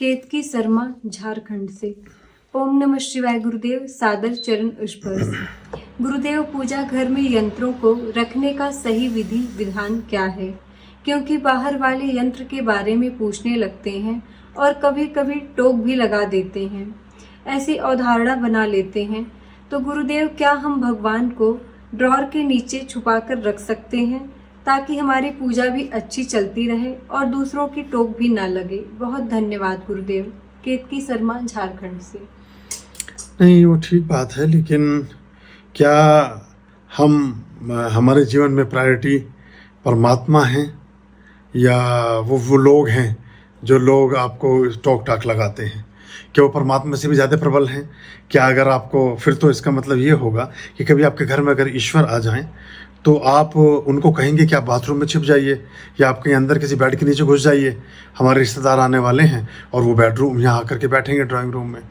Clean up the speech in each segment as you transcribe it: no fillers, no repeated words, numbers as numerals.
केतकी शर्मा झारखंड से। ओम नमः शिवाय। गुरुदेव सादर चरण स्पर्श। गुरुदेव, पूजा घर में यंत्रों को रखने का सही विधि विधान क्या है? क्योंकि बाहर वाले यंत्र के बारे में पूछने लगते हैं और कभी कभी टोक भी लगा देते हैं, ऐसी अवधारणा बना लेते हैं। तो गुरुदेव, क्या हम भगवान को ड्रॉर के नीचे छुपा कर रख सकते हैं ताकि हमारी पूजा भी अच्छी चलती रहे और दूसरों की टोक भी ना लगे? बहुत धन्यवाद गुरुदेव। केतकी शर्मा झारखंड से। नहीं, वो ठीक बात है, लेकिन क्या हमारे जीवन में प्रायोरिटी परमात्मा हैं या वो लोग हैं जो लोग आपको टोक टाक लगाते हैं? क्या वो परमात्मा से भी ज़्यादा प्रबल हैं? क्या अगर आपको, फिर तो इसका मतलब ये होगा कि कभी आपके घर में अगर ईश्वर आ जाएं तो आप उनको कहेंगे कि आप बाथरूम में छिप जाइए या आप कहीं अंदर किसी बेड के नीचे घुस जाइए, हमारे रिश्तेदार आने वाले हैं और वो बेडरूम यहाँ आकर के बैठेंगे ड्राइंग रूम में।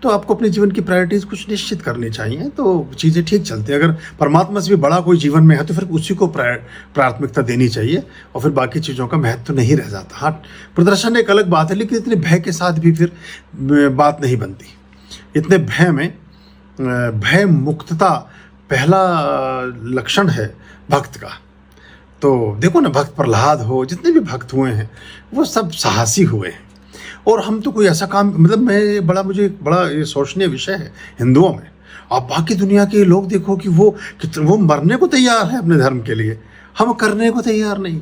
तो आपको अपने जीवन की प्रायोरिटीज़ कुछ निश्चित करनी चाहिए, तो चीज़ें ठीक चलती हैं। अगर परमात्मा से भी बड़ा कोई जीवन में है तो फिर उसी को प्राथमिकता देनी चाहिए और फिर बाकी चीज़ों का महत्व तो नहीं रह जाता। हाँ, प्रदर्शन एक अलग बात है, लेकिन इतने भय के साथ भी फिर बात नहीं बनती। इतने भय में भय मुक्तता पहला लक्षण है भक्त का। तो देखो ना, भक्त प्रहलाद हो, जितने भी भक्त हुए हैं वो सब साहसी हुए हैं। और हम तो कोई ऐसा काम, मतलब मुझे बड़ा ये सोचनीय विषय है हिंदुओं में। आप बाकी दुनिया के लोग देखो कि वो मरने को तैयार है अपने धर्म के लिए, हम करने को तैयार नहीं।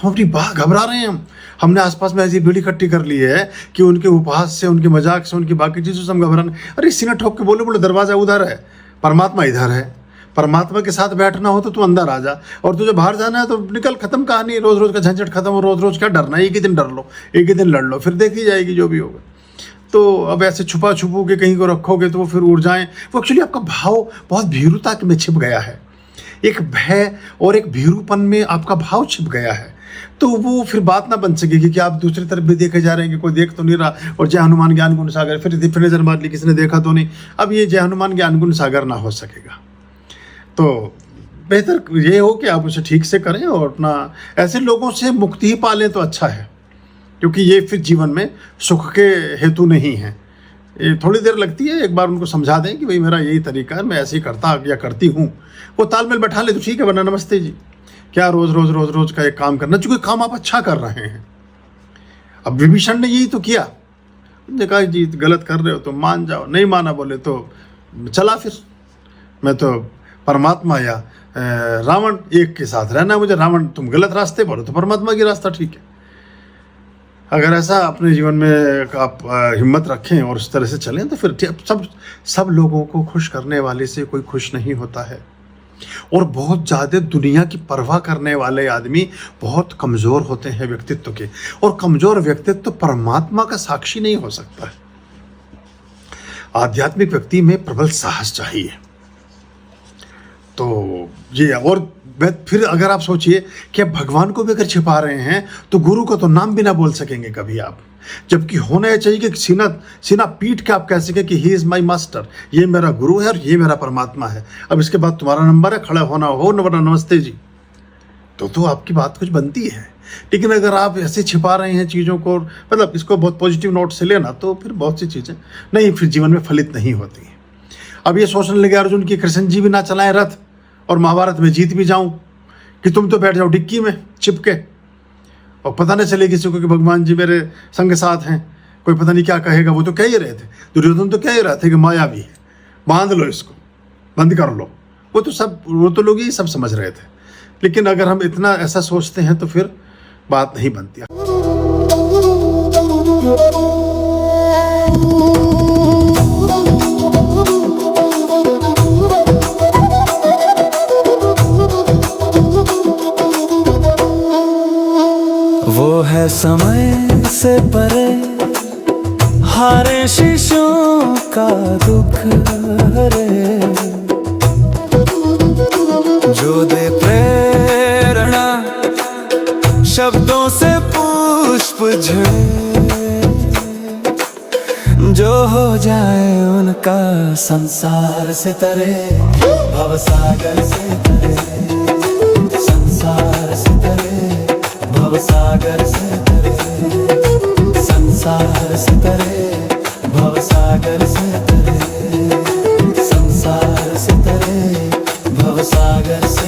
हम अपनी बात घबरा रहे हैं। हमने आसपास में ऐसी भीड़ इकट्ठी कर ली है कि उनके उपहास से, उनके मजाक से, उनकी बाकी चीज़ों से हम घबरा रहे। अरे सीना ठोक के बोले दरवाज़ा उधर है, परमात्मा इधर है। परमात्मा के साथ बैठना हो तो तू अंदर आ जा, और तुझे बाहर जाना है तो निकल, खत्म कहानी। रोज रोज का झंझट खत्म हो, रोज रोज क्या डरना है? एक ही दिन डर लो, एक ही दिन लड़ लो, फिर देखी जाएगी जो भी होगा। तो अब ऐसे छुपा छुपू के कहीं को रखोगे तो वो फिर उड़ जाएं। वो एक्चुअली आपका भाव बहुत भीरुता में छिप गया है, एक भय और एक भीरुपन में आपका भाव छिप गया है। तो वो फिर बात ना बन सकेगी कि आप दूसरी तरफ भी देखे जा रहे हैं कि कोई देख तो नहीं रहा, और जय हनुमान ज्ञान गुण सागर, फिर नजर मार ली, किसी ने देखा तो नहीं। अब ये जय हनुमान ज्ञान गुण सागर ना हो सकेगा। तो बेहतर ये हो कि आप उसे ठीक से करें और अपना ऐसे लोगों से मुक्ति ही पालें तो अच्छा है, क्योंकि ये फिर जीवन में सुख के हेतु नहीं है। ये थोड़ी देर लगती है, एक बार उनको समझा दें कि भाई मेरा यही तरीका है, मैं ऐसे ही करता या करती हूँ, वो तालमेल बैठा ले तो ठीक है, वरना नमस्ते जी, क्या रोज रोज रोज रोज का एक काम करना, चूँकि काम आप अच्छा कर रहे हैं। अब विभीषण ने यही तो किया, उन्होंने कहा जी गलत कर रहे हो तो मान जाओ, नहीं माना बोले तो चला, फिर मैं तो परमात्मा या रावण एक के साथ रहना मुझे। रावण तुम गलत रास्ते बोलो तो परमात्मा की रास्ता ठीक है। अगर ऐसा अपने जीवन में आप हिम्मत रखें और उस तरह से चलें तो फिर सब लोगों को खुश करने वाले से कोई खुश नहीं होता है। और बहुत ज़्यादा दुनिया की परवाह करने वाले आदमी बहुत कमज़ोर होते हैं व्यक्तित्व के, और कमज़ोर व्यक्तित्व परमात्मा का साक्षी नहीं हो सकता है। आध्यात्मिक व्यक्ति में प्रबल साहस चाहिए। तो ये, और फिर अगर आप सोचिए कि आप भगवान को भी अगर छिपा रहे हैं तो गुरु को तो नाम भी ना बोल सकेंगे कभी आप, जबकि होना चाहिए कि सीना पीट के आप कह सके कि ही इज़ माई मास्टर, ये मेरा गुरु है और ये मेरा परमात्मा है। अब इसके बाद तुम्हारा नंबर है, खड़ा होना हो वरना नमस्ते जी, तो आपकी बात कुछ बनती है। लेकिन अगर आप ऐसे छिपा रहे हैं चीज़ों को, मतलब इसको बहुत पॉजिटिव नोट से लेना, तो फिर बहुत सी चीज़ें नहीं, फिर जीवन में फलित नहीं होती। अब ये सोचने लगे अर्जुन की कृष्ण जी भी ना चलाएं रथ और महाभारत में जीत भी जाऊं, कि तुम तो बैठ जाओ डिक्की में चिपके और पता नहीं चले किसी को कि भगवान जी मेरे संग साथ हैं। कोई पता नहीं क्या कहेगा, वो तो कह ही रहे थे, दुर्योधन तो कह ही रहे थे कि माया भी है, बांध लो इसको, बंद कर लो। वो तो लोग ही सब समझ रहे थे। लेकिन अगर हम इतना ऐसा सोचते हैं तो फिर बात नहीं बनती। वो है समय से परे, हारे शीशों का दुख हरे, जो दे प्रेरणा शब्दों से पुष्प झड़े, जो हो जाए उनका संसार से तरे, भवसागर से तरे, संसार से तरे, भवसागर से तरे, संसार संसार से तरे, भवसागर से तरे, संसार से तरे, भवसागर से